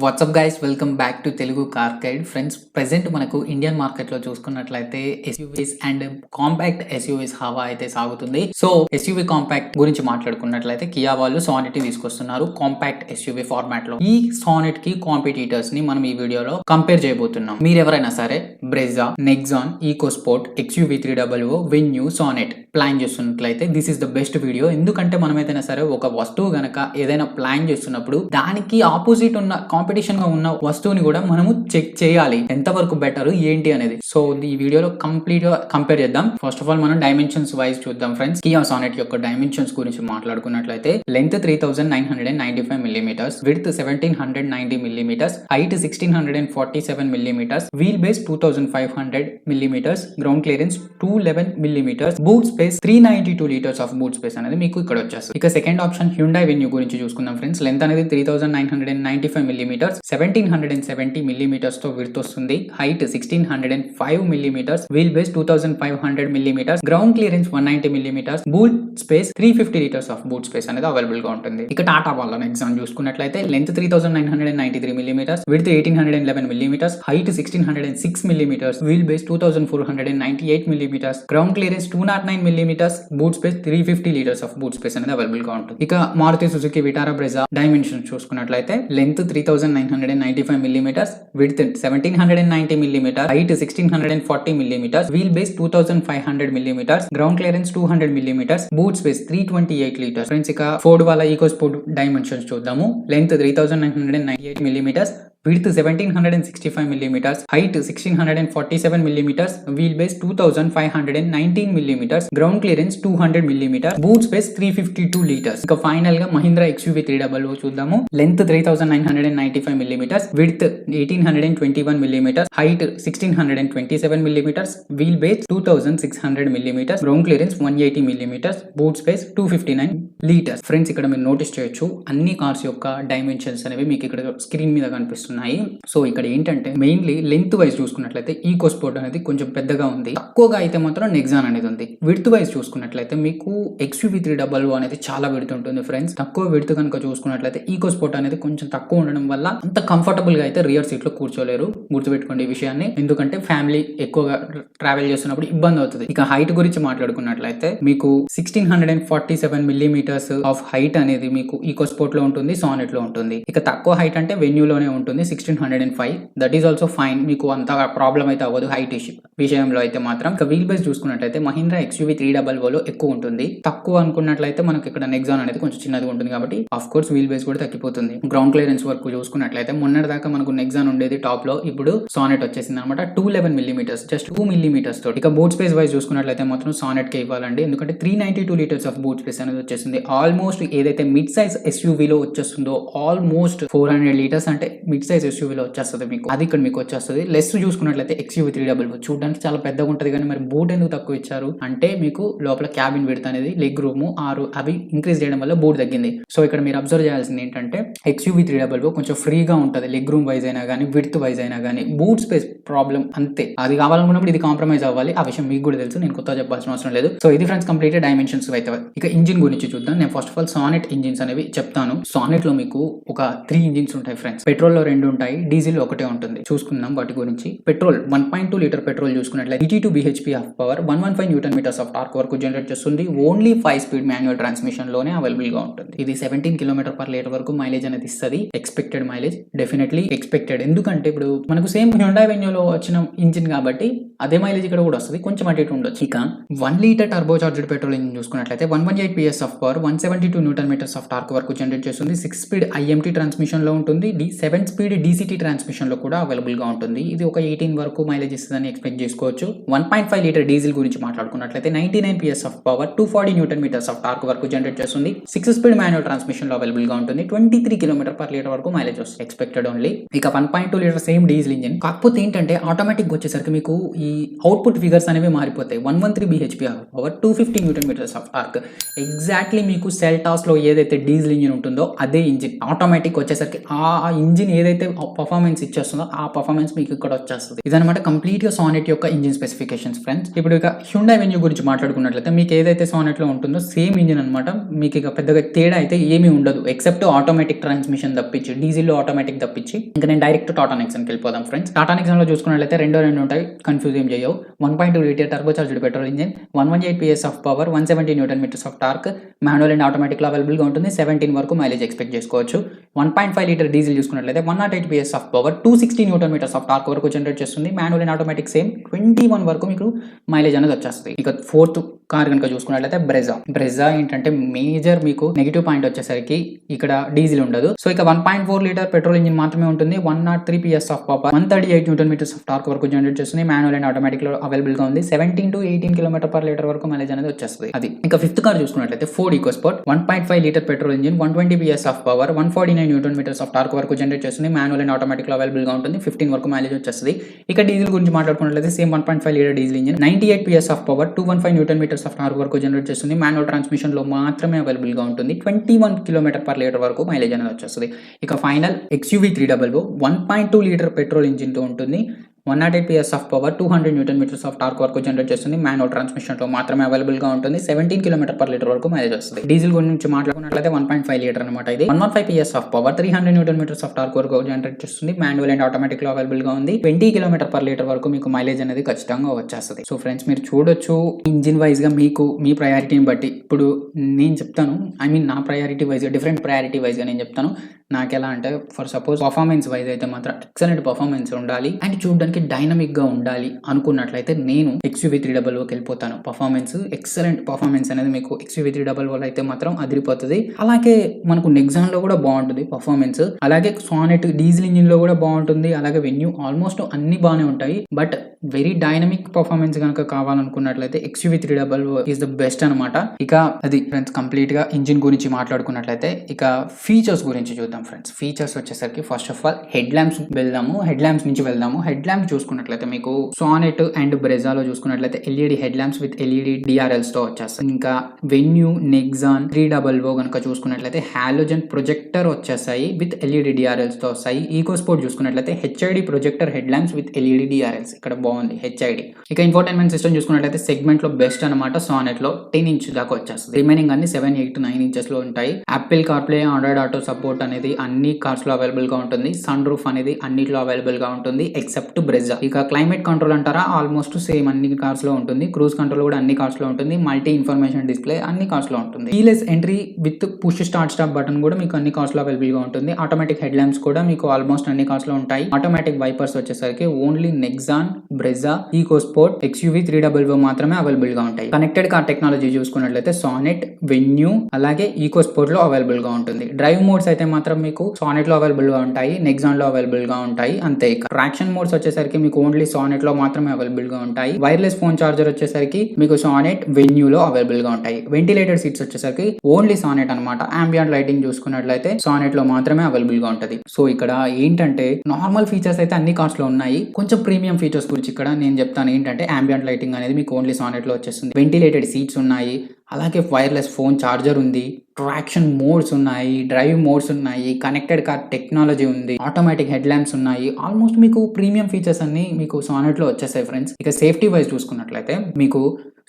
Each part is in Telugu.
WhatsApp guys, welcome back to Telugu car guide. Friends, present మనకు ఇండియన్ మార్కెట్లో చూసుకున్నట్లయితే ఎస్యూవీస్ అండ్ కాంపాక్ట్ ఎస్యూవీస్ హవా అయితే సాగుతుంది. సో ఎస్యూవీ కాంపాక్ట్ గురించి మాట్లాడుకున్నట్లయితే కియా వాళ్ళు సానెట్ తీసుకొస్తున్నారు కాంపాక్ట్ ఎస్యూవీ ఫార్మాట్ లో. ఈ సానెట్ కి కాంపిటీటర్స్ ని మనం ఈ వీడియోలో కంపేర్ చేయబోతున్నాం. మీరు ఎవరైనా సరే Brezza, Nexon, EcoSport, XUV 300, Venue, Sonet plan చేస్తున్నట్లయితే this is the best video. ఎందుకంటే మనం ఏదైనా సరే ఒక వస్తువు గనక ఏదైనా ప్లాన్ చేస్తున్నప్పుడు దానికి ఆపోజిట్ ఉన్న కాంపిటీషన్ గా ఉన్న వస్తువుని కూడా మనము చెక్ చేయాలి ఎంతవరకు బెటర్ ఏంటి అనేది. సో ఈ వీడియోలో కంప్లీట్ గా కంపేర్ చేద్దాం. ఫస్ట్ ఆఫ్ ఆల్ మనం డైమెన్షన్స్ వైజ్ చూద్దాం ఫ్రెండ్స్. కియా సానెట్ యొక్క డైమెన్షన్స్ గురించి మాట్లాడుకున్నట్లయితే length 3995 millimetres, width 1790 millimetres, height 1647 millimetres, wheel base 2500 millimetres, ground clearance 211 millimetres, boot space 392 litres of boot space అనేది మీకు ఇక్కడ వచ్చేస్తుంది. ఇక సెకండ్ ఆప్షన్ హ్యుండై వెన్యూ గురించి చూసుకుందాం ఫ్రెండ్స్. లెంత్ అనేది 3995 మిల్లీమీటర్స్, 1770 మిల్లీమీటర్స్ తో విడ్త్ వస్తుంది. Height 1605 millimetres, wheel base 2500 millimetres, ground clearance 190 millimetres, boot space 350 litres of boot space అనేది అవైలబుల్ గా ఉంటుంది. ఇక టాటా వాళ్ళ ఎగ్జామ్ చూసుకున్నట్లయితే length 3993 millimetres, width 1811 millimetres, height 1606 millimetres, wheel base 2498 millimetres, ground clearance 209 millimetres, boot space 350 litres of boot space అనేది అవైలబుల్ గా ఉంటుంది. ఇక Maruti Suzuki Vitara Brezza dimension చూసుకున్నట్లయితే length 3995 millimetres, width 1790 millimetres, height 1640 millimetres, wheel base 2500 millimetres, ground clearance 200 millimetres, boot space 328 litres. Friends, ఇక ఫోర్డ్ వాళ్ళ ఈకోస్పోర్ట్ డైమెన్షన్స్ చూద్దాము. Length 3998 millimetres, width 1765 millimeters, height 1647 millimeters, wheelbase 2519 millimeters, ground clearance 200 millimeters, boot space 352 liters. ఇక ఫైనల్ గా మహీంద్రా XUV 300 చూద్దాము. Length 3995 millimeters, width 1821 millimeters, height 1627 millimeters, wheelbase 2600 millimeters, ground clearance 180 millimeters, boot space 259 liters. Friends, ఇక్కడ మీరు నోటీస్ చేయొచ్చు అన్ని కార్స్ యొక్క డైమెన్షన్స్ అనేవి మీకు ఇక్కడ స్క్రీన్ మీద కనిపిస్తున్నాయి. సో ఇక్కడ ఏంటంటే మెయిన్లీ లెంత్ వైజ్ చూసుకున్నట్లయితే ఈకోస్పోర్ట్ అనేది కొంచెం పెద్దగా ఉంది, తక్కువగా అయితే మాత్రం నెక్సాన్ అనేది ఉంది. విడ్త్ వైజ్ చూసుకున్నట్లయితే మీకు XUV 300 అనేది చాలా విడ్త్ ఉంటుంది ఫ్రెండ్స్. తక్కువ విడ్త్ కనుక చూసుకున్నట్లయితే ఈకోస్పోర్ట్ అనేది కొంచెం తక్కువ ఉండడం వల్ల అంత కంఫర్టబుల్ గా అయితే రియర్ సీట్ లో కూర్చోలేరు. గుర్తుపెట్టుకోండి ఈ విషయాన్ని, ఎందుకంటే ఫ్యామిలీ ఎక్కువగా ట్రావెల్ చేస్తున్నప్పుడు ఇబ్బంది అవుతుంది. ఇక హైట్ గురించి మాట్లాడుకున్నట్లయితే మీకు 1647 మిల్లీమీటర్స్ ఆఫ్ హైట్ అనేది మీకు ఈకోస్పోర్ట్ లో ఉంటుంది, సానెట్ లో ఉంటుంది. ఇక తక్కువ హైట్ అంటే వెన్యూలోనే ఉంటుంది 1605. దట్ ఈస్ ఆల్సో ఫైన్, మీకు అంత ప్రాబ్లం అయితే అవ్వదు హైట్ విషయంలో అయితే మాత్రం. ఇక వీల్ బేస్ చూసుకున్నట్లయితే మహీంద్రా XUV 300 లో ఎక్కువ ఉంటుంది. తక్కువ అనుకున్నట్లయితే మనకి ఇక్కడ నెక్సాన్ అనేది కొంచెం చిన్నదిగా ఉంటుంది కాబట్టి ఆఫ్ కోర్స్ వీల్ బేస్ కూడా తగ్గిపోతుంది. గ్రౌండ్ క్లియరెన్స్ వరకు చూసుకున్నట్లయితే మొన్నటి దాకా మనకు నెక్సాన్ ఉండేది టాప్ లో, ఇప్పుడు సానెట్ వచ్చేసింది అనమాట 211 మిల్లీమీటర్స్, జస్ట్ 2 మిల్లీమీటర్స్ తోటి. ఇక బూట్ స్పేస్ వైజ్ చూసుకున్నట్లయితే మాత్రం సానెట్ కి ఇవ్వాలండి, ఎందుకంటే 392 లీటర్స్ ఆఫ్ బూట్ స్పేస్ అనేది వచ్చేసింది. ఆల్మోస్ట్ ఏదైతే మిడ్ సైజ్ SUV లో వచ్చేస్తుందో ఆల్మోస్ట్ 400 లీటర్స్ అంటే మిడ్ సైజ్ SUV లో వచ్చేస్తుంది మీకు, అది ఇక్కడ మీకు వచ్చేస్తుంది. లెస్ చూసుకున్నట్లయితే XUV 300 చూడడానికి చాలా పెద్దగా ఉంటుంది, కానీ మరి బూట్ ఎందుకు తక్కువ ఇచ్చారు అంటే మీకు లోపల క్యాబిన్ విడ్త్ అనేది లెగ్ రూమ్ అవి ఇంక్రీజ్ చేయడం వల్ల బూట్ తగ్గింది. సో ఇక్కడ మీరు అబ్జర్వ్ చేయాల్సింది ఏంటంటే XUV 300 కొంచెం ఫ్రీగా ఉంటుంది, లెగ్ రూమ్ వైజ్ అయినా కానీ విడ్త్ వైజ్ అయినా కానీ. బూట్ స్పేస్ ప్రాబ్లం అంతే, అది కావాలనుకున్నప్పుడు ఇది కాంప్రమైజ్ అవ్వాలి. ఆ విషయం మీకు కూడా తెలుసు, నేను కొత్తగా చెప్పాల్సిన అవసరం లేదు. సో ఇది ఫ్రెండ్స్ కంప్లీట్ డైమెన్షన్స్ అయితే. ఇక ఇంజిన్ గురించి చూద్దాం. నేను first of all sonnet engines అనేవి చెప్తాను. సానెట్ లో మీకు ఒక 3 ఇంజిన్స్ ఉంటాయి ఫ్రెండ్స్. పెట్రోల్ లో 2 ఉంటాయి, డీజిల్ ఒకటే ఉంటుంది. చూసుకుందాం వాటి గురించి. పెట్రోల్ 1.2 లీటర్ పెట్రోల్ చూసుకున్నట్లయితే 82 bhp of power, 115 newton metres of torque వరకు జనరేట్ చేస్తుంది. ఓన్లీ 5 స్పీడ్ మాన్యువల్ ట్రాన్స్మిషన్ లోనే అవైలబుల్ గా ఉంటుంది. ఇది 17 km/లీటర్ వరకు మైలేజ్ అనేది ఇస్తుంది. Expected mileage, definitely expected. ఎందుకంటే ఇప్పుడు మనకు సేమ్ హ్యుండై వెన్యూలో వచ్చిన ఇంజిన్ కాబట్టి అదే మైలేజ్ ఇక్కడ కూడా వస్తుంది, కొంచెం అటు ఇటు ఉండొచ్చు. ఇక 1 litre turbo charged petrol engine చూసుకున్నట్లయితే 118 PS of power, 172 newton metres of torque వరకు జనరేట్ చేస్తుంది. 6 స్పీడ్ IMT ట్రాన్స్మిషన్ లో ఉంటుంది. 7 స్పీడ్ DCT ట్రాన్స్మిషన్ లో కూడా అవైలబుల్ గా ఉంటుంది. ఇది ఒక 18 వరకు మైలేజ్ ఇస్తుందని ఎక్స్పెక్ట్ చేసుకోవచ్చు. 1.5 లీటర్ డీజిల్ గురించి మాట్లాడుకున్నట్లయితే 99 PS of power, 240 newton metres of torque వరకు జనరేట్ చేస్తుంది. 6 స్పీడ్ మాన్యువల్ ట్రాన్స్మిషన్ లో అవైలబుల్ గా ఉంటుంది. 23 km/లీటర్ వరకు మైలేజ్ వస్తుంది, ఎక్స్పెక్టెడ్ ఓన్లీ. ఇక 1.2 లీటర్ సేమ్ డీజిల్ ఇంజిన్, కాకపోతే ఏంటంటే ఆటోమేటిక్ వచ్చేసరికి మీకు ఈ అవుట్పుట్ ఫిగర్స్ అనేవి మారిపోతాయి. 113 bhp of power, 250 newton metres of torque. Exactly మీకు సెల్టాస్ లో ఏదైతే డీజిల్ ఇంజిన్ ఉంటుందో అదే ఇంజిన్ ఆటోమేటిక్ వచ్చేసరికి ఆ ఇంజిన్ ఏదైతే ఏదైతే పర్ఫార్మెన్స్ ఇచ్చేస్తుందో ఆ పర్ఫార్మెన్స్ మీకు ఇక్కడ వచ్చేస్తుంది. ఇదనమాట కంప్లీట్ గా సానెట్ యొక్క ఇంజిన్ స్పెసిఫికేషన్స్ ఫ్రెండ్స్. ఇప్పుడు ఇక హ్యుండాయ్ వెన్యూ గురించి మాట్లాడుకున్నట్లయితే మీకు ఏదైతే సానెట్ లో ఉంటుందో సేమ్ ఇంజిన్ అనమాట. మీకు ఇక పెద్దగా తేడా అయితే ఏమీ ఉండదు ఎక్సెప్ట్ ఆటోమేటిక్ ట్రాన్స్మిషన్ తప్పించి, డీజిల్ లో ఆటోమేటిక్ తప్పించి. ఇంకా నేను డైరెక్ట్ టాటా నెక్సన్ కి వెళ్ళిపోదాం ఫ్రెండ్స్. టాటా నెక్సన్ లో చూసుకున్నట్లయితే రెండు ఉంటాయి, కన్ఫ్యూజ్ ఏం చేయవు. 1.2 litre turbo charged petrol engine, 118 PS of power, 170 newton metres of torque, manual and automatic లో అవైలబుల్ గా ఉంటుంది. 17 వరకు మైలేజ్ ఎక్స్పెక్ట్ చేసుకోవచ్చు. 1.5 లీటర్ డీజిల్ చూసుకున్నట్లయితే 108 PS of power, 260 newton metres of torque వరకు జనరేట్ చేస్తుంది. మాన్యువల్ అండ్ ఆటోమేటిక్ సేమ్ 21 వరకు మీకు మైలేజ్ అనేది వచ్చేస్తుంది. ఇక ఫోర్త్ కార్ కనుక చూసుకున్నట్లయితే బ్రెజా ఏంటంటే మేజర్ మీకు నెగిటివ్ పాయింట్ వచ్చేసరికి ఇక్కడ డీజిల్ ఉండదు. సో ఇక 1.4 లీటర్ పెట్రోల్ ఇంజిన్ మాత్రమే ఉంటుంది. 103 PS of power, 138 newton metres of torque వరకు జనరేట్ చేస్తుంది. మాన్యువల్ అండ్ ఆటోమేటిక్ లో అవైలబుల్ గా ఉంది. 17 to 18 km/లీటర్ వరకు మైలేజ్ అనేది వచ్చేస్తుంది. అది ఇంకా ఫిఫ్త్ కార్ చూసుకున్నట్లయితే Ford EcoSport, 1.5 litre petrol engine, 120 PS of power, 149 newton metres of torque వరకు జనరేట్ చేస్తుంది. మాన్యువల్ అండ్ ఆటోమేటిక్ లో అవైలబుల్ గా ఉంటుంది. 15 వరకు మైలేజ్ వచ్చేస్తుంది. ఇక డీజిల్ గురించి మాట్లాడుకున్నట్లయితే same 1.5 litre diesel engine, 98 PS of power, 215 newton metres of torque వరకు జనరేట్ చేస్తుంది. మాన్యువల్ ట్రాన్స్మిషన్ లో మాత్రమే అవైలబుల్ గా ఉంటుంది. 21 km/లీటర్ వరకు మైలేజ్ అనేది వచ్చేస్తుంది. ఇక final XUV 300 1.2 litre petrol engine తో ఉంటుంది. 108 PS of power, 200 newton metres of torque వరకు జనరేట్ చేస్తుంది. మాన్యువల్ ట్రాన్స్మిషన్ లో మాత్రమే అవైలబుల్ గా ఉంటుంది. 17 km/లీటర్ వరకు మైలేజ్ వస్తుంది. డీజిల్ గురించి మాట్లాడుకున్నట్లయితే 1.5 లీటర్ అనమాట. ఇది 115 PS of power, 300 newton metres of torque వరకు జనరేట్ చేస్తుంది. మాన్యువల్ అండ్ ఆటోమేటిక్ లో అవైలబుల్ గా ఉంది. 20 km/లీటర్ వరకు మీకు మైలేజ్ అనేది ఖచ్చితంగా వచ్చేస్తుంది. సో ఫ్రెండ్స్ మీరు చూడొచ్చు ఇంజిన్ వైజ్ గా మీకు మీ ప్రయారిటీని బట్టి. ఇప్పుడు నేను చెప్తాను, నా priority wise different priority wise గా నేను చెప్తాను. నాకు ఎలా అంటే ఫర్ సపోజ్ పర్ఫార్మెన్స్ వైజ్ అయితే మాత్రం ఎక్సలెంట్ పర్ఫార్మెన్స్ ఉండాలి అండ్ చూడడానికి డైనమిక్ గా ఉండాలి అనుకున్నట్లయితే నేను XUV 300 వెళ్ళిపోతాను. పర్ఫార్మెన్స్ ఎక్సలెంట్ పర్ఫార్మెన్స్ అనేది మీకు XUV 300 అయితే మాత్రం అదిరిపోతుంది. అలాగే మనకు నెక్సాన్ లో కూడా బాగుంటుంది పర్ఫార్మెన్స్. అలాగే సానెట్ డీజిల్ ఇంజిన్ లో కూడా బాగుంటుంది. అలాగే వెన్యూ ఆల్మోస్ట్ అన్ని బాగానే ఉంటాయి. బట్ వెరీ డైనమిక్ పర్ఫార్మెన్స్ కనుక కావాలనుకున్నట్లయితే XUV 300 ఈస్ ద బెస్ట్ అనమాట. ఇక అది ఫ్రెండ్స్ కంప్లీట్ గా ఇంజిన్ గురించి మాట్లాడుకున్నట్లయితే ఇక ఫీచర్స్ గురించి చూద్దాం ఫ్రెండ్స్. ఫీచర్స్ వచ్చేసరికి first of all head lamps వెళ్దాము. హెడ్ ల్యాంప్స్ నుంచి వెళ్దాము. హెడ్ ల్యాంప్స్ చూసుకున్నట్లయితే మీకు సానెట్ అండ్ బ్రెజాలో చూసుకున్నట్లయితే LED head lamps with LED DRLs తో వచ్చేస్తాయి. ఇంకా వెన్యూ నెక్సాన్ 300 కనుక చూసుకున్నట్లయితే హాలోజన్ ప్రొజెక్టర్ వచ్చేసాయి విత్ LED DRLs తో వస్తాయి. ఈకోస్పోర్ట్ చూసుకున్నట్లయితే HID projector head lamps with LED DRLs ఇక్కడ బాగుంది HID. ఇక ఇన్ఫోటైన్మెంట్ సిస్టమ్ చూసుకున్నట్లయితే సెగ్మెంట్ లో బెస్ట్ అనమాట. సానెట్ లో 10 ఇంచ్ దాకా వచ్చేస్తుంది. రిమైనింగ్ అన్ని 7, 8, 9 ఇంచెస్ లో ఉంటాయి. Apple CarPlay, Android auto support అనేది అన్ని కార్స్ లో అవైలబుల్ గా ఉంటుంది. సన్ రూఫ్ అనేది అన్నిట్లో అవైలబుల్ గా ఉంటుంది ఎక్సెప్ట్ బ్రెజా. ఇక క్లైమేట్ కంట్రోల్ అంటారా ఆల్మోస్ట్ సేమ్ అన్ని కార్స్ లో ఉంటుంది. క్రూజ్ కంట్రోల్ కూడా అన్ని కార్స్ లో ఉంటుంది. మల్టీ ఇన్ఫర్మేషన్ డిస్ప్లే అన్ని కార్స్ లో ఉంటుంది. Keyless entry with push start stop button కూడా మీకు అన్ని కార్స్ లో అవైలబుల్ గా ఉంటుంది. ఆటోమేటిక్ హెడ్ ల్యాంప్స్ కూడా మీకు ఆల్మోస్ట్ అన్ని కార్స్ లో ఉంటాయి. ఆటోమేటిక్ వైపర్స్ వచ్చేసరికి only Nexon, Brezza, EcoSport, XUV 300 మాత్రమే అవైలబుల్ గా ఉంటాయి. కనెక్టెడ్ కార్ టెక్నాలజీ చూసుకున్నట్లయితే సానెట్, వెన్యూ అలాగే ఈకోస్పోర్ట్ లో అవైలబుల్ గా ఉంటుంది. డ్రైవ్ మోడ్స్ అయితే మాత్రం మీకు సానెట్ లో అవైలబుల్ గా ఉంటాయి, నెక్సాన్ లో అవైలబుల్ గా ఉంటాయి అంతే. ట్రాక్షన్ మోడ్స్ వచ్చేసరికి మీకు ఓన్లీ సానెట్ లో మాత్రమే అవైలబుల్ గా ఉంటాయి. వైర్లెస్ ఫోన్ చార్జర్ వచ్చేసరికి మీకు సానెట్, వెన్యూ లో అవైలబుల్ గా ఉంటాయి. వెంటిలేటెడ్ సీట్స్ వచ్చేసరికి ఓన్లీ సానెట్ అనమాట. అంబియంట్ లైటింగ్ చూసుకున్నట్లయితే సానెట్ లో మాత్రమే అవైలబుల్ గా ఉంటది. సో ఇక్కడ ఏంటంటే నార్మల్ ఫీచర్స్ అయితే అన్ని కార్స్ లో ఉన్నాయి. కొంచెం ప్రీమియం ఫీచర్స్ గురించి ఇక్కడ నేను చెప్తాను. ఏంటంటే అంబియంట్ లైటింగ్ అనేది మీకు ఓన్లీ సానెట్ లో వచ్చేస్తుంది. వెంటిలేటెడ్ సీట్స్ ఉన్నాయి. అలాగే వైర్లెస్ ఫోన్ చార్జర్ ఉంది. ట్రాక్షన్ మోడ్స్ ఉన్నాయి, డ్రైవ్ మోడ్స్ ఉన్నాయి, కనెక్టెడ్ కార్ టెక్నాలజీ ఉంది, ఆటోమేటిక్ హెడ్ ల్యాంప్స్ ఉన్నాయి. ఆల్మోస్ట్ మీకు ప్రీమియం ఫీచర్స్ అన్ని మీకు సానెట్ లో వచ్చేసాయి ఫ్రెండ్స్. ఇక సేఫ్టీ వైజ్ చూసుకున్నట్లయితే మీకు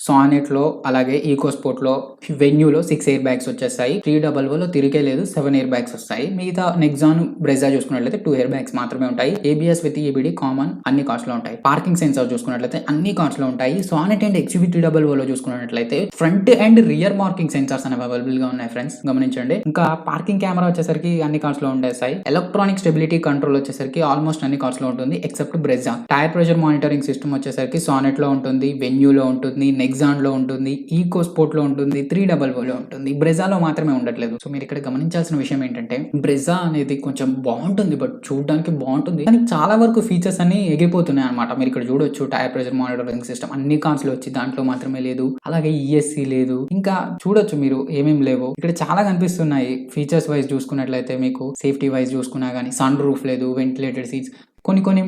సానెట్ లో అలాగే ఈకోస్పోర్ట్ లో, వెన్యూలో 6 ఎయిర్ బ్యాగ్స్ వచ్చేసాయి. 300 లో తిరిగే లేదు, 7 ఎయిర్ బ్యాగ్స్ వస్తాయి. మిగతా నెక్సాన్, బ్రెజా చూసుకున్నట్లయితే 2 ఎయిర్ బ్యాగ్స్ మాత్రమే ఉంటాయి. ABS విత్ EBD కామన్ అన్ని కార్స్ లో ఉంటాయి. పార్కింగ్ సెన్సార్ చూసుకున్నట్లయితే అన్ని కార్స్ లో ఉంటాయి. సానెట్ అండ్ XUV 300 లో చూసుకున్నట్లయితే front and rear parking sensors అనేవి అవైలబుల్ గా ఉన్నాయి ఫ్రెండ్స్, గమనించండి. ఇంకా పార్కింగ్ కెమెరా వచ్చేసరికి అన్ని కార్స్ లో ఉండేసాయి. ఎలక్ట్రానిక్ స్టెబిలిటీ కంట్రోల్ వచ్చేసరికి ఆల్మోస్ట్ అన్ని కార్స్ లో ఉంటుంది except Brezza. Tyre pressure monitoring system వచ్చేసరికి సానెట్ లో ఉంటుంది, వెన్యూలో ఉంటుంది, నెక్సాన్ లో ఉంటుంది, ఈకోస్పోర్ట్ లో ఉంటుంది, 300 లో ఉంటుంది. బ్రెజాలో మాత్రమే ఉండట్లేదు. సో మీరు ఇక్కడ గమనించాల్సిన విషయం ఏంటంటే బ్రెజా అనేది కొంచెం బాగుంటుంది, బట్ చూడడానికి బాగుంటుంది కానీ చాలా వరకు ఫీచర్స్ అన్ని ఎగిపోతున్నాయి అనమాట. మీరు ఇక్కడ చూడొచ్చు టైర్ ప్రెషర్ మానిటరింగ్ సిస్టమ్ అన్ని కార్స్ లో వచ్చి దాంట్లో మాత్రమే లేదు. అలాగే ESC లేదు. ఇంకా చూడొచ్చు మీరు ఏమేమి లేవు ఇక్కడ చాలా కనిపిస్తున్నాయి. ఫీచర్స్ వైజ్ చూసుకున్నట్లయితే మీకు సేఫ్టీ వైజ్ చూసుకున్నా కానీ సన్ రూఫ్ లేదు, వెంటిలేటెడ్ సీట్స్ కొన్ని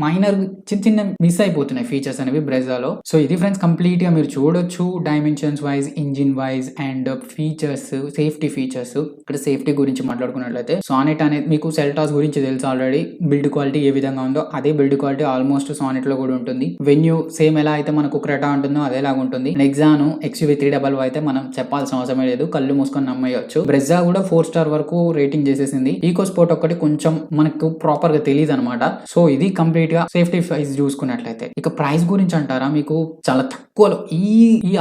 మైనర్ చిన్న మిస్ అయిపోతున్నాయి ఫీచర్స్ అనేవి బ్రెజాలో. సో ఇది ఫ్రెండ్స్ కంప్లీట్ గా మీరు చూడొచ్చు dimensions wise, engine wise and features, safety features. ఇక్కడ సేఫ్టీ గురించి మాట్లాడుకున్నట్లయితే సానెట్ అనేది మీకు సెల్టాస్ గురించి తెలుసు ఆల్రెడీ, బిల్డ్ క్వాలిటీ ఏ విధంగా ఉందో అదే బిల్డ్ క్వాలిటీ ఆల్మోస్ట్ సానెట్ లో కూడా ఉంటుంది. వెన్యూ సేమ్ ఎలా అయితే మనకు క్రెటా ఉంటుందో అదేలాగా ఉంటుంది. నెక్సాన్ XUV 300 అయితే మనం చెప్పాల్సిన అవసరమే లేదు, కళ్ళు మూసుకొని నమ్మేయచ్చు. బ్రెజా కూడా 4 స్టార్ వరకు రేటింగ్ చేసేసింది. ఈకో స్పోర్ట్ ఒక్కటి కొంచెం మనకు ప్రాపర్ గా తెలియదు అనమాట. సో ఇది కంప్లీట్ గా సేఫ్టీ వైజ్ చూసుకున్నట్లయితే. ఇక ప్రైస్ గురించి అంటారా, మీకు చాలా తక్కువలో ఈ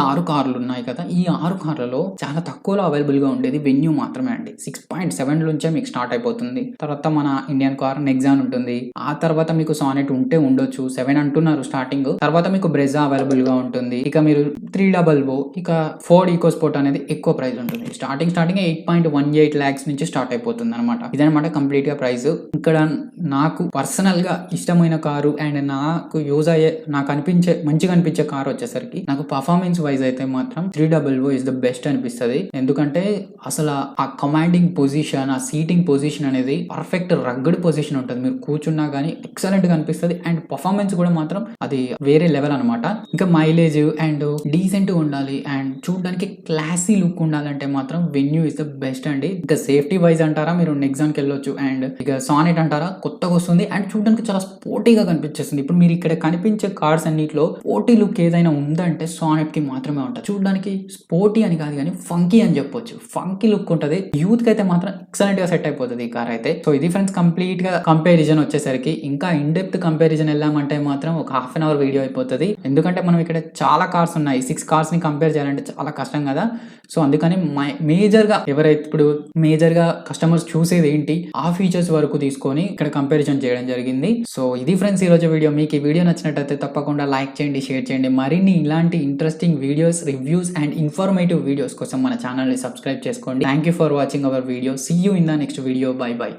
6 కార్లు ఉన్నాయి కదా, ఈ 6 కార్లలో చాలా తక్కువలో అవైలబుల్ గా ఉండేది వెన్యూ మాత్రమే అండి. 6.7 నుంచే మీకు స్టార్ట్ అయిపోతుంది. తర్వాత మన ఇండియన్ కార్ నెక్సాన్ ఉంటుంది. ఆ తర్వాత మీకు సానెట్ ఉంటే ఉండొచ్చు, 7 అంటున్నారు స్టార్టింగ్. తర్వాత మీకు బ్రెజా అవైలబుల్ గా ఉంటుంది. ఇక మీరు 300, ఇక ఫోర్డ్ ఈకో స్పోర్ట్ అనేది ఎక్కువ ప్రైస్ ఉంటుంది. స్టార్టింగ్ 8.18 lakhs నుంచి స్టార్ట్ అయిపోతుంది అనమాట. ఇదనమాట కంప్లీట్ గా ప్రైస్. ఇక్కడ నాకు పర్సనల్ గా ఇష్టమైన కారు అండ్ నాకు యూజ్ అయ్యే, నాకు మంచిగా అనిపించే కారు వచ్చేసరికి నాకు పర్ఫార్మెన్స్ వైజ్ అయితే మాత్రం 300 ఇస్ ద బెస్ట్ అనిపిస్తుంది. ఎందుకంటే అసలు ఆ కమాండింగ్ పొజిషన్, ఆ సీటింగ్ పొజిషన్ అనేది పర్ఫెక్ట్ రగ్గడ్ పొజిషన్ ఉంటుంది. మీరు కూర్చున్నా గానీ ఎక్సలెంట్ గా అనిపిస్తుంది అండ్ పర్ఫార్మెన్స్ కూడా మాత్రం అది వేరే లెవెల్ అనమాట. ఇంకా మైలేజ్ అండ్ డీసెంట్ ఉండాలి అండ్ చూడడానికి క్లాసీ లుక్ ఉండాలంటే మాత్రం వెన్యూ ఇస్ ద బెస్ట్ అండి. ఇంకా సేఫ్టీ వైజ్ అంటారా, మీరు నెక్సాన్ కి వెళ్ళొచ్చు. అండ్ ఇక సానెట్ అంటారా, కొత్తగా వస్తుంది అండ్ చూడడానికి చాలా స్పోర్టీగా కనిపించేస్తుంది. ఇప్పుడు మీరు ఇక్కడ కనిపించే కార్స్ అన్నిట్లో స్పోర్టీ లుక్ ఏదైనా ఉందంటే సానెట్ కి మాత్రమే ఉంటుంది. చూడడానికి స్పోర్టీ అని కాదు కానీ ఫంకీ అని చెప్పొచ్చు. ఫంకీ లుక్ ఉంటుంది. యూత్ కి అయితే మాత్రం ఎక్సలెంట్ గా సెట్ అయిపోతుంది ఈ కార్ అయితే. సో ఇది ఫ్రెండ్స్ కంప్లీట్ గా కంపారిజన్ వచ్చేసరికి. ఇంకా ఇన్ డెప్త్ కంపారిజన్ వెళ్ళామంటే మాత్రం ఒక హాఫ్ అన్ అవర్ వీడియో అయిపోతుంది. ఎందుకంటే మనం ఇక్కడ చాలా కార్స్ ఉన్నాయి, 6 కార్స్ ని కంపేర్ చేయాలంటే చాలా కష్టం కదా. సో అందుకని మేజర్ గా ఎవరైతే ఇప్పుడు మేజర్ గా కస్టమర్స్ చూసేది ఏంటి, ఆ ఫీచర్స్ వరకు తీసుకొని ఇక్కడ కంపారిజన్ చేయడం జరిగింది. సో ఇది ఫ్రెండ్స్ ఈ రోజు వీడియో. మీకు ఈ వీడియో నచ్చినట్లయితే తప్పకుండా లైక్ చేయండి, షేర్ చేయండి. మరిన్ని ఇలాంటి interesting videos, reviews and informative videos కోసం మన ఛానల్ ని సబ్స్క్రైబ్ చేసుకోండి. Thank you for watching our video. See you in the next video. Bye by.